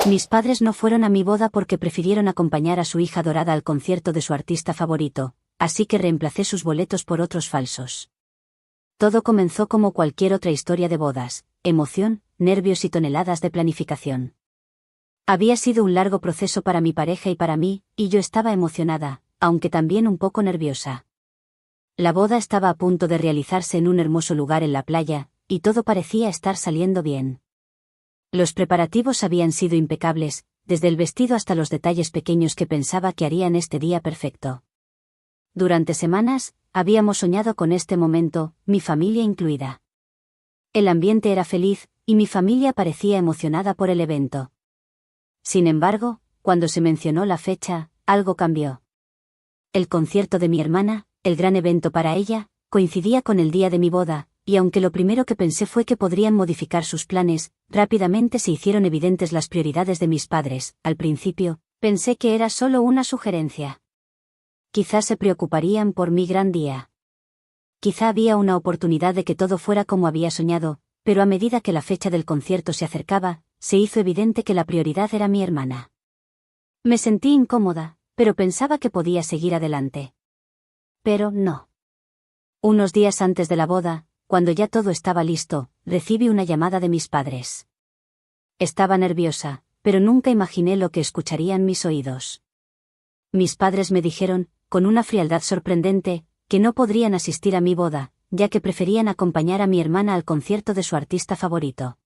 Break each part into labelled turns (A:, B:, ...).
A: Mis padres no fueron a mi boda porque prefirieron acompañar a su hija adorada al concierto de su artista favorito, así que reemplacé sus boletos por otros falsos. Todo comenzó como cualquier otra historia de bodas: emoción, nervios y toneladas de planificación. Había sido un largo proceso para mi pareja y para mí, y yo estaba emocionada, aunque también un poco nerviosa. La boda estaba a punto de realizarse en un hermoso lugar en la playa, y todo parecía estar saliendo bien. Los preparativos habían sido impecables, desde el vestido hasta los detalles pequeños que pensaba que harían este día perfecto. Durante semanas, habíamos soñado con este momento, mi familia incluida. El ambiente era feliz, y mi familia parecía emocionada por el evento. Sin embargo, cuando se mencionó la fecha, algo cambió. El concierto de mi hermana, el gran evento para ella, coincidía con el día de mi boda, y aunque lo primero que pensé fue que podrían modificar sus planes, rápidamente se hicieron evidentes las prioridades de mis padres. Al principio, pensé que era solo una sugerencia. Quizás se preocuparían por mi gran día. Quizá había una oportunidad de que todo fuera como había soñado, pero a medida que la fecha del concierto se acercaba, se hizo evidente que la prioridad era mi hermana. Me sentí incómoda, pero pensaba que podía seguir adelante. Pero no. Unos días antes de la boda, cuando ya todo estaba listo, recibí una llamada de mis padres. Estaba nerviosa, pero nunca imaginé lo que escucharían mis oídos. Mis padres me dijeron, con una frialdad sorprendente, que no podrían asistir a mi boda, ya que preferían acompañar a mi hermana al concierto de su artista favorito.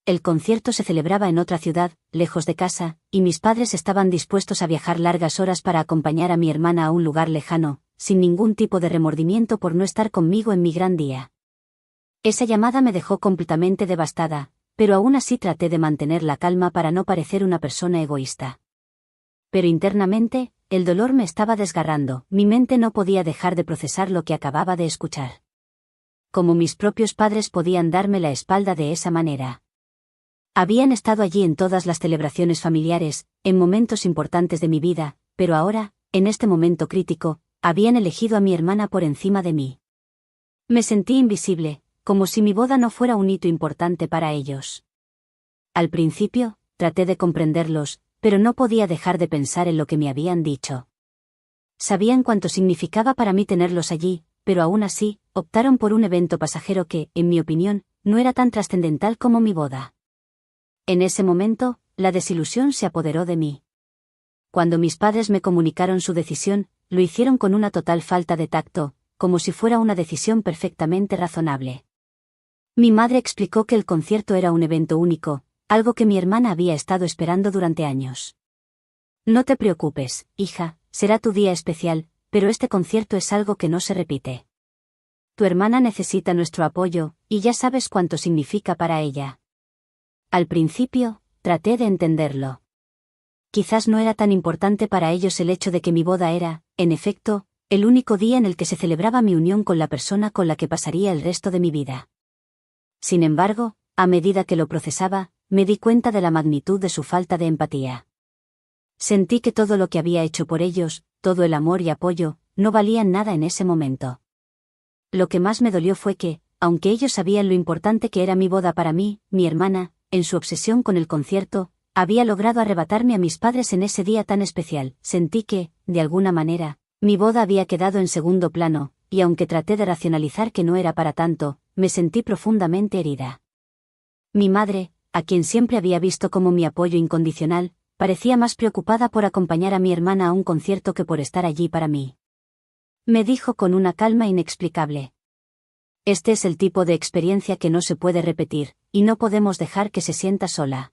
A: El concierto se celebraba en otra ciudad, lejos de casa, y mis padres estaban dispuestos a viajar largas horas para acompañar a mi hermana a un lugar lejano, sin ningún tipo de remordimiento por no estar conmigo en mi gran día. Esa llamada me dejó completamente devastada, pero aún así traté de mantener la calma para no parecer una persona egoísta. Pero internamente, el dolor me estaba desgarrando, mi mente no podía dejar de procesar lo que acababa de escuchar. Como mis propios padres podían darme la espalda de esa manera. Habían estado allí en todas las celebraciones familiares, en momentos importantes de mi vida, pero ahora, en este momento crítico, habían elegido a mi hermana por encima de mí. Me sentí invisible, como si mi boda no fuera un hito importante para ellos. Al principio, traté de comprenderlos, pero no podía dejar de pensar en lo que me habían dicho. Sabían cuánto significaba para mí tenerlos allí, pero aún así, optaron por un evento pasajero que, en mi opinión, no era tan trascendental como mi boda. En ese momento, la desilusión se apoderó de mí. Cuando mis padres me comunicaron su decisión, lo hicieron con una total falta de tacto, como si fuera una decisión perfectamente razonable. Mi madre explicó que el concierto era un evento único, algo que mi hermana había estado esperando durante años. No te preocupes, hija, será tu día especial, pero este concierto es algo que no se repite. Tu hermana necesita nuestro apoyo, y ya sabes cuánto significa para ella. Al principio, traté de entenderlo. Quizás no era tan importante para ellos el hecho de que mi boda era, en efecto, el único día en el que se celebraba mi unión con la persona con la que pasaría el resto de mi vida. Sin embargo, a medida que lo procesaba, me di cuenta de la magnitud de su falta de empatía. Sentí que todo lo que había hecho por ellos, todo el amor y apoyo, no valían nada en ese momento. Lo que más me dolió fue que, aunque ellos sabían lo importante que era mi boda para mí, mi hermana, en su obsesión con el concierto, había logrado arrebatarme a mis padres en ese día tan especial. Sentí que, de alguna manera, mi boda había quedado en segundo plano, y aunque traté de racionalizar que no era para tanto, me sentí profundamente herida. Mi madre, a quien siempre había visto como mi apoyo incondicional, parecía más preocupada por acompañar a mi hermana a un concierto que por estar allí para mí. Me dijo con una calma inexplicable: este es el tipo de experiencia que no se puede repetir, y no podemos dejar que se sienta sola.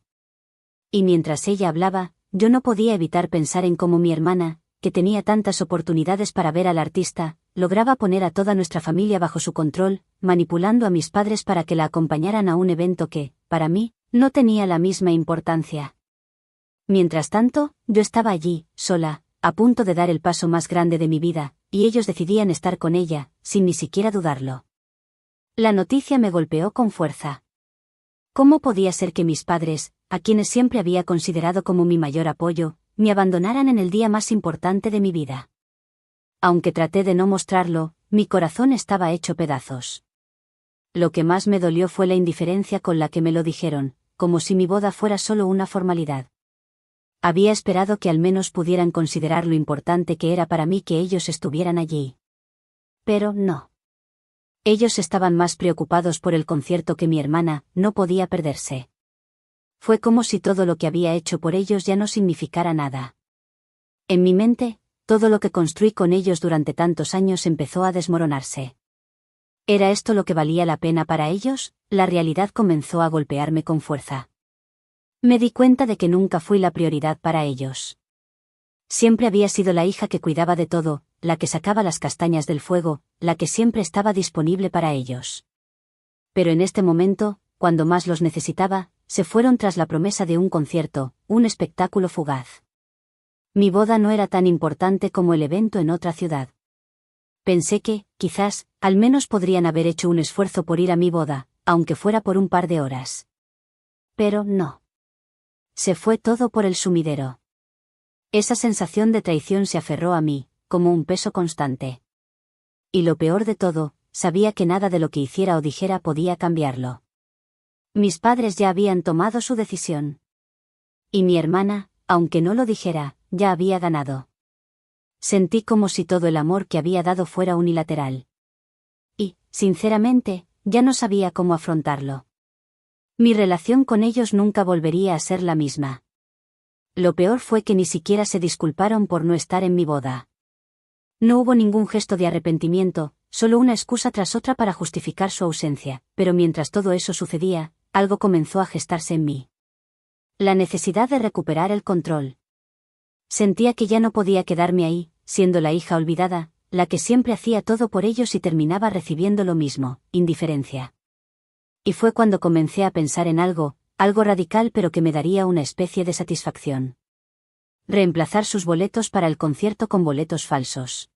A: Y mientras ella hablaba, yo no podía evitar pensar en cómo mi hermana, que tenía tantas oportunidades para ver al artista, lograba poner a toda nuestra familia bajo su control, manipulando a mis padres para que la acompañaran a un evento que, para mí, no tenía la misma importancia. Mientras tanto, yo estaba allí, sola, a punto de dar el paso más grande de mi vida, y ellos decidían estar con ella, sin ni siquiera dudarlo. La noticia me golpeó con fuerza. ¿Cómo podía ser que mis padres, a quienes siempre había considerado como mi mayor apoyo, me abandonaran en el día más importante de mi vida? Aunque traté de no mostrarlo, mi corazón estaba hecho pedazos. Lo que más me dolió fue la indiferencia con la que me lo dijeron, como si mi boda fuera solo una formalidad. Había esperado que al menos pudieran considerar lo importante que era para mí que ellos estuvieran allí. Pero no. Ellos estaban más preocupados por el concierto que mi hermana no podía perderse. Fue como si todo lo que había hecho por ellos ya no significara nada. En mi mente, todo lo que construí con ellos durante tantos años empezó a desmoronarse. ¿Era esto lo que valía la pena para ellos? La realidad comenzó a golpearme con fuerza. Me di cuenta de que nunca fui la prioridad para ellos. Siempre había sido la hija que cuidaba de todo, la que sacaba las castañas del fuego, la que siempre estaba disponible para ellos. Pero en este momento, cuando más los necesitaba, se fueron tras la promesa de un concierto, un espectáculo fugaz. Mi boda no era tan importante como el evento en otra ciudad. Pensé que, quizás, al menos podrían haber hecho un esfuerzo por ir a mi boda, aunque fuera por un par de horas. Pero no. Se fue todo por el sumidero. Esa sensación de traición se aferró a mí, como un peso constante. Y lo peor de todo, sabía que nada de lo que hiciera o dijera podía cambiarlo. Mis padres ya habían tomado su decisión. Y mi hermana, aunque no lo dijera, ya había ganado. Sentí como si todo el amor que había dado fuera unilateral. Y, sinceramente, ya no sabía cómo afrontarlo. Mi relación con ellos nunca volvería a ser la misma. Lo peor fue que ni siquiera se disculparon por no estar en mi boda. No hubo ningún gesto de arrepentimiento, solo una excusa tras otra para justificar su ausencia, pero mientras todo eso sucedía, algo comenzó a gestarse en mí. La necesidad de recuperar el control. Sentía que ya no podía quedarme ahí, siendo la hija olvidada, la que siempre hacía todo por ellos y terminaba recibiendo lo mismo, indiferencia. Y fue cuando comencé a pensar en algo radical pero que me daría una especie de satisfacción. Reemplazar sus boletos para el concierto con boletos falsos.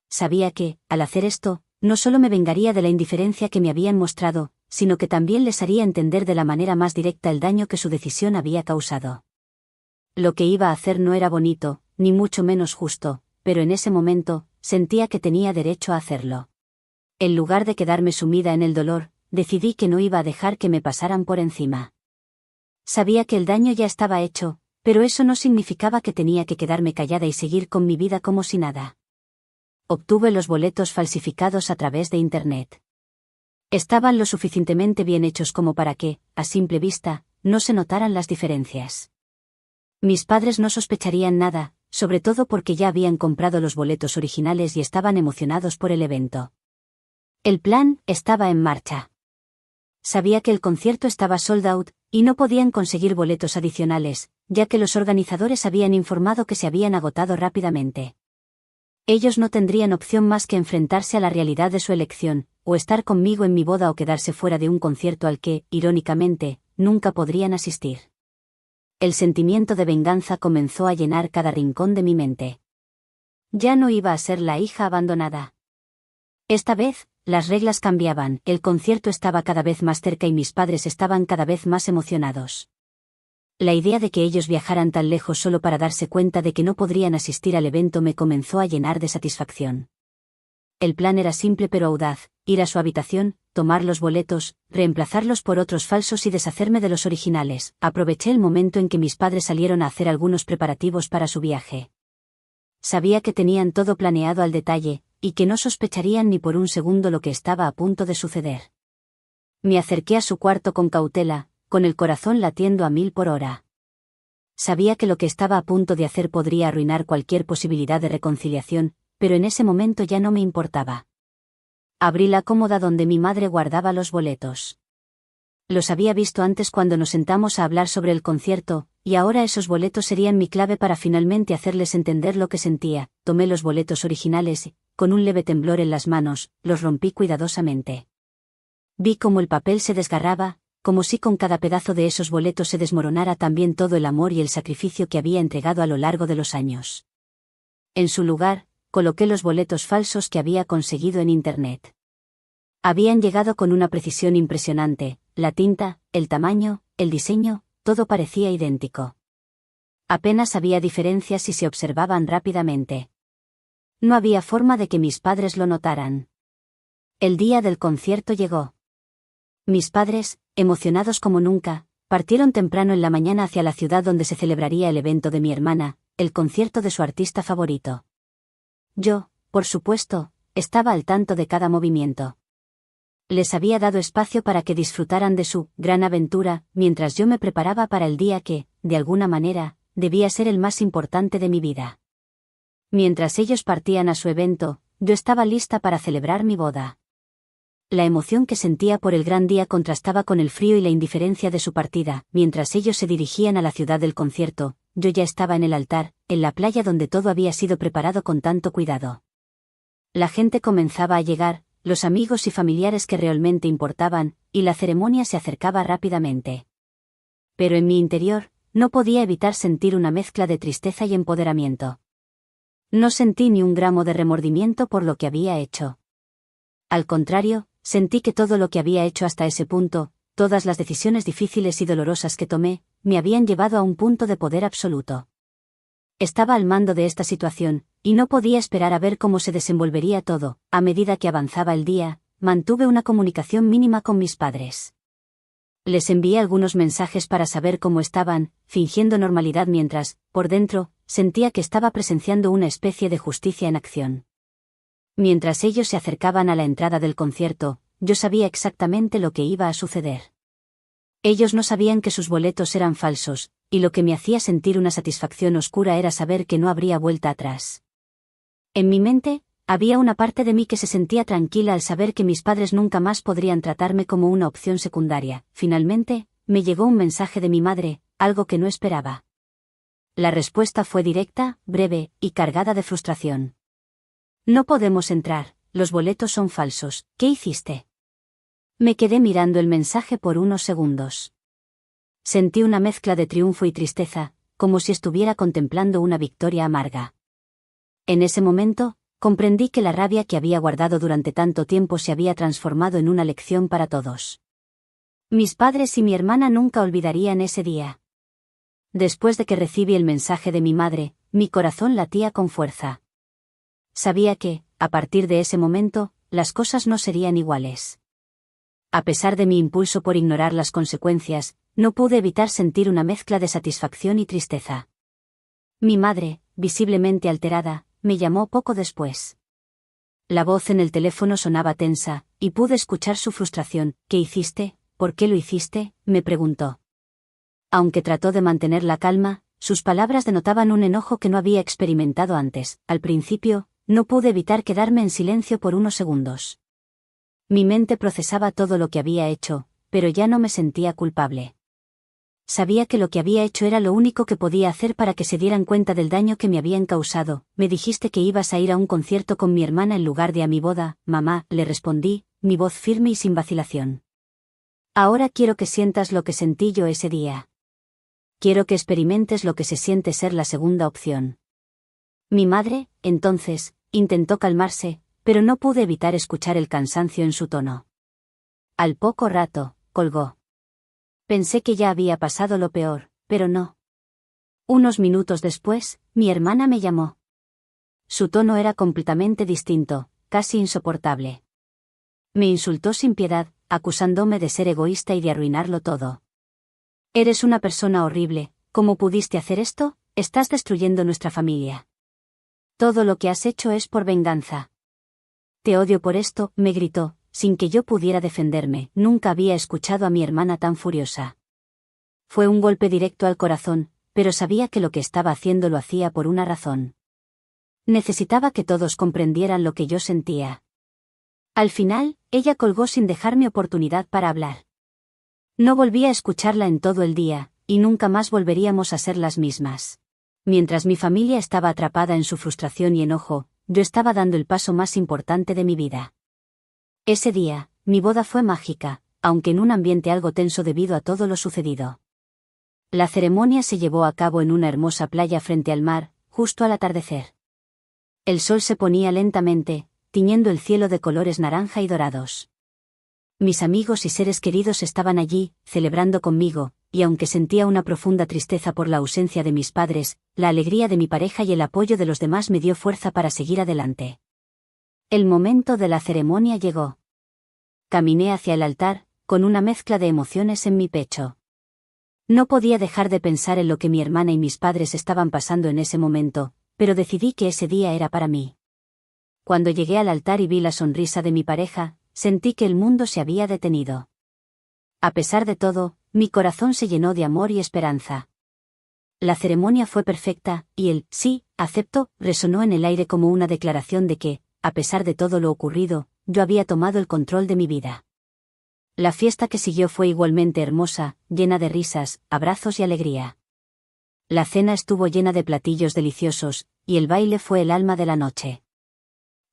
A: Sabía que, al hacer esto, no solo me vengaría de la indiferencia que me habían mostrado, sino que también les haría entender de la manera más directa el daño que su decisión había causado. Lo que iba a hacer no era bonito, ni mucho menos justo, pero en ese momento, sentía que tenía derecho a hacerlo. En lugar de quedarme sumida en el dolor, decidí que no iba a dejar que me pasaran por encima. Sabía que el daño ya estaba hecho, pero eso no significaba que tenía que quedarme callada y seguir con mi vida como si nada. Obtuve los boletos falsificados a través de Internet. Estaban lo suficientemente bien hechos como para que, a simple vista, no se notaran las diferencias. Mis padres no sospecharían nada, sobre todo porque ya habían comprado los boletos originales y estaban emocionados por el evento. El plan estaba en marcha. Sabía que el concierto estaba sold out, y no podían conseguir boletos adicionales, ya que los organizadores habían informado que se habían agotado rápidamente. Ellos no tendrían opción más que enfrentarse a la realidad de su elección, o estar conmigo en mi boda o quedarse fuera de un concierto al que, irónicamente, nunca podrían asistir. El sentimiento de venganza comenzó a llenar cada rincón de mi mente. Ya no iba a ser la hija abandonada. Esta vez, las reglas cambiaban, el concierto estaba cada vez más cerca y mis padres estaban cada vez más emocionados. La idea de que ellos viajaran tan lejos solo para darse cuenta de que no podrían asistir al evento me comenzó a llenar de satisfacción. El plan era simple pero audaz: ir a su habitación, tomar los boletos, reemplazarlos por otros falsos y deshacerme de los originales. Aproveché el momento en que mis padres salieron a hacer algunos preparativos para su viaje. Sabía que tenían todo planeado al detalle, y que no sospecharían ni por un segundo lo que estaba a punto de suceder. Me acerqué a su cuarto con cautela, con el corazón latiendo a 1000 por hora. Sabía que lo que estaba a punto de hacer podría arruinar cualquier posibilidad de reconciliación, pero en ese momento ya no me importaba. Abrí la cómoda donde mi madre guardaba los boletos. Los había visto antes cuando nos sentamos a hablar sobre el concierto, y ahora esos boletos serían mi clave para finalmente hacerles entender lo que sentía. Tomé los boletos originales y, con un leve temblor en las manos, los rompí cuidadosamente. Vi cómo el papel se desgarraba, como si con cada pedazo de esos boletos se desmoronara también todo el amor y el sacrificio que había entregado a lo largo de los años. En su lugar, coloqué los boletos falsos que había conseguido en Internet. Habían llegado con una precisión impresionante: la tinta, el tamaño, el diseño, todo parecía idéntico. Apenas había diferencias y se observaban rápidamente. No había forma de que mis padres lo notaran. El día del concierto llegó. Mis padres, emocionados como nunca, partieron temprano en la mañana hacia la ciudad donde se celebraría el evento de mi hermana, el concierto de su artista favorito. Yo, por supuesto, estaba al tanto de cada movimiento. Les había dado espacio para que disfrutaran de su gran aventura, mientras yo me preparaba para el día que, de alguna manera, debía ser el más importante de mi vida. Mientras ellos partían a su evento, yo estaba lista para celebrar mi boda. La emoción que sentía por el gran día contrastaba con el frío y la indiferencia de su partida. Mientras ellos se dirigían a la ciudad del concierto, yo ya estaba en el altar, en la playa donde todo había sido preparado con tanto cuidado. La gente comenzaba a llegar, los amigos y familiares que realmente importaban, y la ceremonia se acercaba rápidamente. Pero en mi interior, no podía evitar sentir una mezcla de tristeza y empoderamiento. No sentí ni un gramo de remordimiento por lo que había hecho. Al contrario, sentí que todo lo que había hecho hasta ese punto, todas las decisiones difíciles y dolorosas que tomé, me habían llevado a un punto de poder absoluto. Estaba al mando de esta situación, y no podía esperar a ver cómo se desenvolvería todo. A medida que avanzaba el día, mantuve una comunicación mínima con mis padres. Les envié algunos mensajes para saber cómo estaban, fingiendo normalidad mientras, por dentro, sentía que estaba presenciando una especie de justicia en acción. Mientras ellos se acercaban a la entrada del concierto, yo sabía exactamente lo que iba a suceder. Ellos no sabían que sus boletos eran falsos, y lo que me hacía sentir una satisfacción oscura era saber que no habría vuelta atrás. En mi mente, había una parte de mí que se sentía tranquila al saber que mis padres nunca más podrían tratarme como una opción secundaria. Finalmente, me llegó un mensaje de mi madre, algo que no esperaba. La respuesta fue directa, breve, y cargada de frustración. No podemos entrar, los boletos son falsos. ¿Qué hiciste? Me quedé mirando el mensaje por unos segundos. Sentí una mezcla de triunfo y tristeza, como si estuviera contemplando una victoria amarga. En ese momento, comprendí que la rabia que había guardado durante tanto tiempo se había transformado en una lección para todos. Mis padres y mi hermana nunca olvidarían ese día. Después de que recibí el mensaje de mi madre, mi corazón latía con fuerza. Sabía que, a partir de ese momento, las cosas no serían iguales. A pesar de mi impulso por ignorar las consecuencias, no pude evitar sentir una mezcla de satisfacción y tristeza. Mi madre, visiblemente alterada, me llamó poco después. La voz en el teléfono sonaba tensa, y pude escuchar su frustración. ¿Qué hiciste? ¿Por qué lo hiciste?, me preguntó. Aunque trató de mantener la calma, sus palabras denotaban un enojo que no había experimentado antes. Al principio, no pude evitar quedarme en silencio por unos segundos. Mi mente procesaba todo lo que había hecho, pero ya no me sentía culpable. Sabía que lo que había hecho era lo único que podía hacer para que se dieran cuenta del daño que me habían causado. Me dijiste que ibas a ir a un concierto con mi hermana en lugar de a mi boda, mamá, le respondí, mi voz firme y sin vacilación. Ahora quiero que sientas lo que sentí yo ese día. Quiero que experimentes lo que se siente ser la segunda opción. Mi madre, entonces, intentó calmarse, pero no pude evitar escuchar el cansancio en su tono. Al poco rato, colgó. Pensé que ya había pasado lo peor, pero no. Unos minutos después, mi hermana me llamó. Su tono era completamente distinto, casi insoportable. Me insultó sin piedad, acusándome de ser egoísta y de arruinarlo todo. Eres una persona horrible, ¿cómo pudiste hacer esto? Estás destruyendo nuestra familia. Todo lo que has hecho es por venganza. Te odio por esto, me gritó, sin que yo pudiera defenderme. Nunca había escuchado a mi hermana tan furiosa. Fue un golpe directo al corazón, pero sabía que lo que estaba haciendo lo hacía por una razón. Necesitaba que todos comprendieran lo que yo sentía. Al final, ella colgó sin dejarme oportunidad para hablar. No volví a escucharla en todo el día, y nunca más volveríamos a ser las mismas. Mientras mi familia estaba atrapada en su frustración y enojo, yo estaba dando el paso más importante de mi vida. Ese día, mi boda fue mágica, aunque en un ambiente algo tenso debido a todo lo sucedido. La ceremonia se llevó a cabo en una hermosa playa frente al mar, justo al atardecer. El sol se ponía lentamente, tiñendo el cielo de colores naranja y dorados. Mis amigos y seres queridos estaban allí, celebrando conmigo, y aunque sentía una profunda tristeza por la ausencia de mis padres, la alegría de mi pareja y el apoyo de los demás me dio fuerza para seguir adelante. El momento de la ceremonia llegó. Caminé hacia el altar, con una mezcla de emociones en mi pecho. No podía dejar de pensar en lo que mi hermana y mis padres estaban pasando en ese momento, pero decidí que ese día era para mí. Cuando llegué al altar y vi la sonrisa de mi pareja, sentí que el mundo se había detenido. A pesar de todo, mi corazón se llenó de amor y esperanza. La ceremonia fue perfecta, y el «sí, acepto» resonó en el aire como una declaración de que, a pesar de todo lo ocurrido, yo había tomado el control de mi vida. La fiesta que siguió fue igualmente hermosa, llena de risas, abrazos y alegría. La cena estuvo llena de platillos deliciosos, y el baile fue el alma de la noche.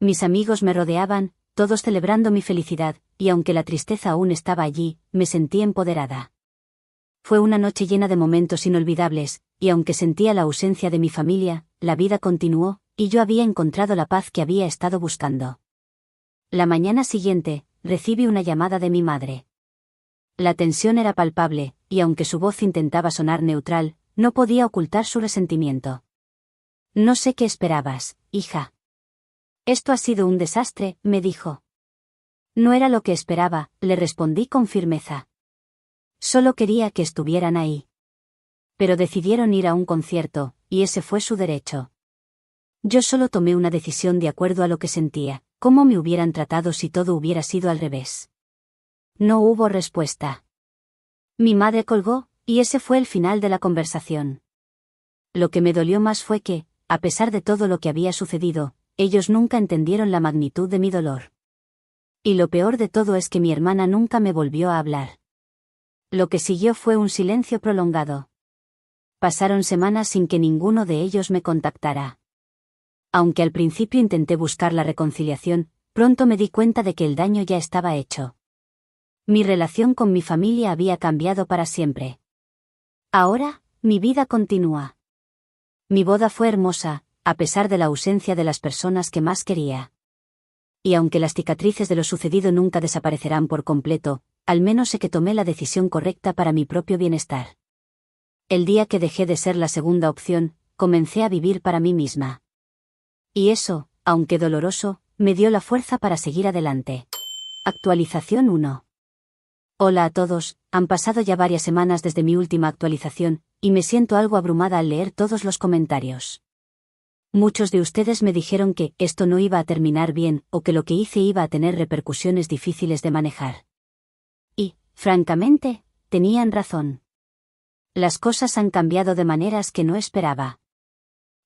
A: Mis amigos me rodeaban, todos celebrando mi felicidad, y aunque la tristeza aún estaba allí, me sentí empoderada. Fue una noche llena de momentos inolvidables, y aunque sentía la ausencia de mi familia, la vida continuó, y yo había encontrado la paz que había estado buscando. La mañana siguiente, recibí una llamada de mi madre. La tensión era palpable, y aunque su voz intentaba sonar neutral, no podía ocultar su resentimiento. «No sé qué esperabas, hija. Esto ha sido un desastre», me dijo. «No era lo que esperaba», le respondí con firmeza. «Solo quería que estuvieran ahí». Pero decidieron ir a un concierto, y ese fue su derecho. Yo solo tomé una decisión de acuerdo a lo que sentía. ¿Cómo me hubieran tratado si todo hubiera sido al revés? No hubo respuesta. Mi madre colgó, y ese fue el final de la conversación. Lo que me dolió más fue que, a pesar de todo lo que había sucedido, ellos nunca entendieron la magnitud de mi dolor. Y lo peor de todo es que mi hermana nunca me volvió a hablar. Lo que siguió fue un silencio prolongado. Pasaron semanas sin que ninguno de ellos me contactara. Aunque al principio intenté buscar la reconciliación, pronto me di cuenta de que el daño ya estaba hecho. Mi relación con mi familia había cambiado para siempre. Ahora, mi vida continúa. Mi boda fue hermosa, a pesar de la ausencia de las personas que más quería. Y aunque las cicatrices de lo sucedido nunca desaparecerán por completo, al menos sé que tomé la decisión correcta para mi propio bienestar. El día que dejé de ser la segunda opción, comencé a vivir para mí misma. Y eso, aunque doloroso, me dio la fuerza para seguir adelante. Actualización 1. Hola a todos, han pasado ya varias semanas desde mi última actualización, y me siento algo abrumada al leer todos los comentarios. Muchos de ustedes me dijeron que esto no iba a terminar bien, o que lo que hice iba a tener repercusiones difíciles de manejar. Y, francamente, tenían razón. Las cosas han cambiado de maneras que no esperaba.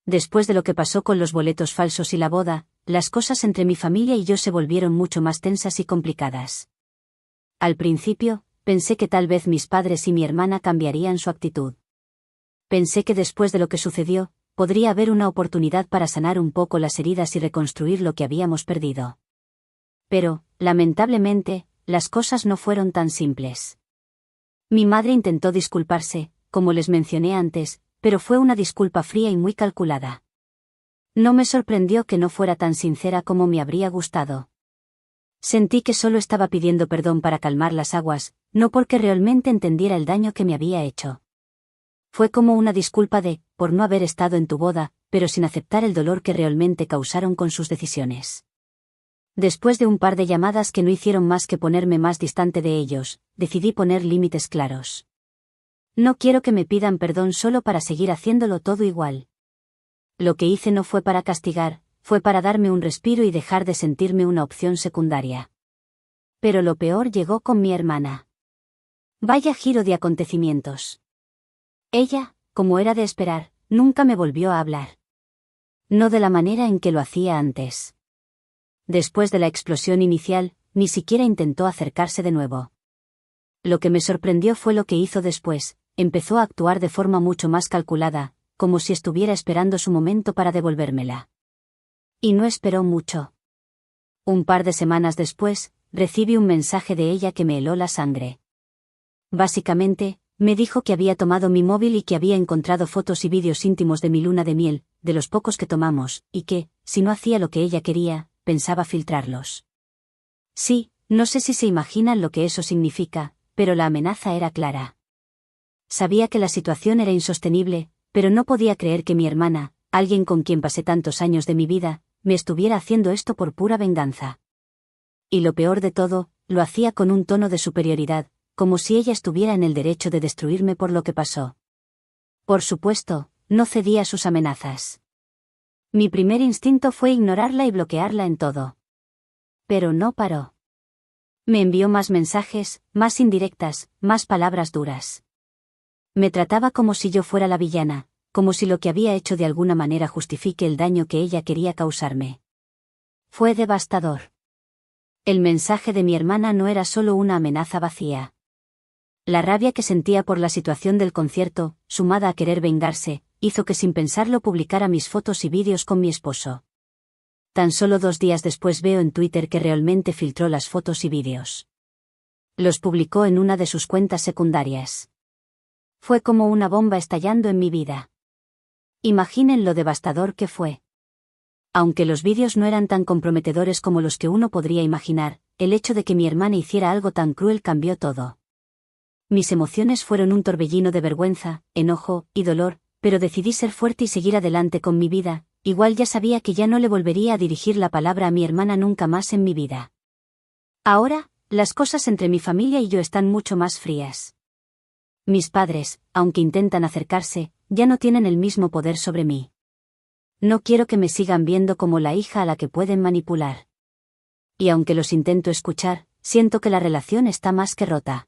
A: Después de lo que pasó con los boletos falsos y la boda, las cosas entre mi familia y yo se volvieron mucho más tensas y complicadas. Al principio, pensé que tal vez mis padres y mi hermana cambiarían su actitud. Pensé que después de lo que sucedió, podría haber una oportunidad para sanar un poco las heridas y reconstruir lo que habíamos perdido. Pero, lamentablemente, las cosas no fueron tan simples. Mi madre intentó disculparse, como les mencioné antes, pero fue una disculpa fría y muy calculada. No me sorprendió que no fuera tan sincera como me habría gustado. Sentí que solo estaba pidiendo perdón para calmar las aguas, no porque realmente entendiera el daño que me había hecho. Fue como una disculpa por no haber estado en tu boda, pero sin aceptar el dolor que realmente causaron con sus decisiones. Después de un par de llamadas que no hicieron más que ponerme más distante de ellos, decidí poner límites claros. No quiero que me pidan perdón solo para seguir haciéndolo todo igual. Lo que hice no fue para castigar, fue para darme un respiro y dejar de sentirme una opción secundaria. Pero lo peor llegó con mi hermana. Vaya giro de acontecimientos. Ella, como era de esperar, nunca me volvió a hablar. No de la manera en que lo hacía antes. Después de la explosión inicial, ni siquiera intentó acercarse de nuevo. Lo que me sorprendió fue lo que hizo después. Empezó a actuar de forma mucho más calculada, como si estuviera esperando su momento para devolvérmela. Y no esperó mucho. Un par de semanas después, recibí un mensaje de ella que me heló la sangre. Básicamente, me dijo que había tomado mi móvil y que había encontrado fotos y vídeos íntimos de mi luna de miel, de los pocos que tomamos, y que, si no hacía lo que ella quería, pensaba filtrarlos. Sí, no sé si se imaginan lo que eso significa, pero la amenaza era clara. Sabía que la situación era insostenible, pero no podía creer que mi hermana, alguien con quien pasé tantos años de mi vida, me estuviera haciendo esto por pura venganza. Y lo peor de todo, lo hacía con un tono de superioridad, como si ella estuviera en el derecho de destruirme por lo que pasó. Por supuesto, no cedí a sus amenazas. Mi primer instinto fue ignorarla y bloquearla en todo. Pero no paró. Me envió más mensajes, más indirectas, más palabras duras. Me trataba como si yo fuera la villana, como si lo que había hecho de alguna manera justifique el daño que ella quería causarme. Fue devastador. El mensaje de mi hermana no era solo una amenaza vacía. La rabia que sentía por la situación del concierto, sumada a querer vengarse, hizo que sin pensarlo publicara mis fotos y vídeos con mi esposo. Tan solo 2 días después veo en Twitter que realmente filtró las fotos y vídeos. Los publicó en una de sus cuentas secundarias. Fue como una bomba estallando en mi vida. Imaginen lo devastador que fue. Aunque los vídeos no eran tan comprometedores como los que uno podría imaginar, el hecho de que mi hermana hiciera algo tan cruel cambió todo. Mis emociones fueron un torbellino de vergüenza, enojo y dolor, pero decidí ser fuerte y seguir adelante con mi vida. Igual ya sabía que ya no le volvería a dirigir la palabra a mi hermana nunca más en mi vida. Ahora, las cosas entre mi familia y yo están mucho más frías. Mis padres, aunque intentan acercarse, ya no tienen el mismo poder sobre mí. No quiero que me sigan viendo como la hija a la que pueden manipular. Y aunque los intento escuchar, siento que la relación está más que rota.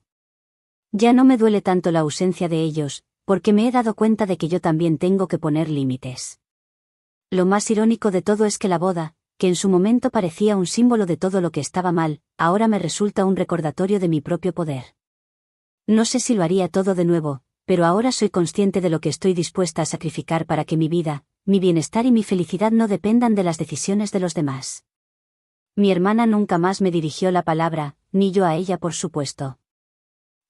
A: Ya no me duele tanto la ausencia de ellos, porque me he dado cuenta de que yo también tengo que poner límites. Lo más irónico de todo es que la boda, que en su momento parecía un símbolo de todo lo que estaba mal, ahora me resulta un recordatorio de mi propio poder. No sé si lo haría todo de nuevo, pero ahora soy consciente de lo que estoy dispuesta a sacrificar para que mi vida, mi bienestar y mi felicidad no dependan de las decisiones de los demás. Mi hermana nunca más me dirigió la palabra, ni yo a ella por supuesto.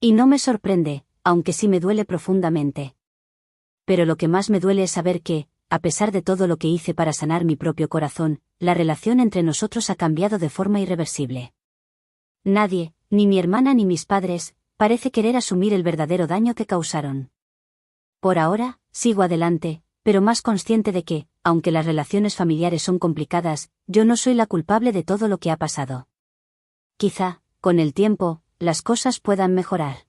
A: Y no me sorprende, aunque sí me duele profundamente. Pero lo que más me duele es saber que, a pesar de todo lo que hice para sanar mi propio corazón, la relación entre nosotros ha cambiado de forma irreversible. Nadie, ni mi hermana ni mis padres, parece querer asumir el verdadero daño que causaron. Por ahora, sigo adelante, pero más consciente de que, aunque las relaciones familiares son complicadas, yo no soy la culpable de todo lo que ha pasado. Quizá, con el tiempo, las cosas puedan mejorar.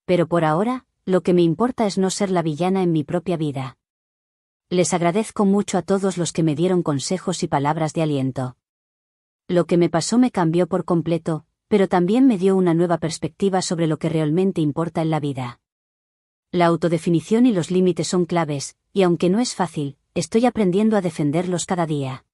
A: Pero por ahora, lo que me importa es no ser la villana en mi propia vida. Les agradezco mucho a todos los que me dieron consejos y palabras de aliento. Lo que me pasó me cambió por completo, pero también me dio una nueva perspectiva sobre lo que realmente importa en la vida. La autodefinición y los límites son claves, y aunque no es fácil, estoy aprendiendo a defenderlos cada día.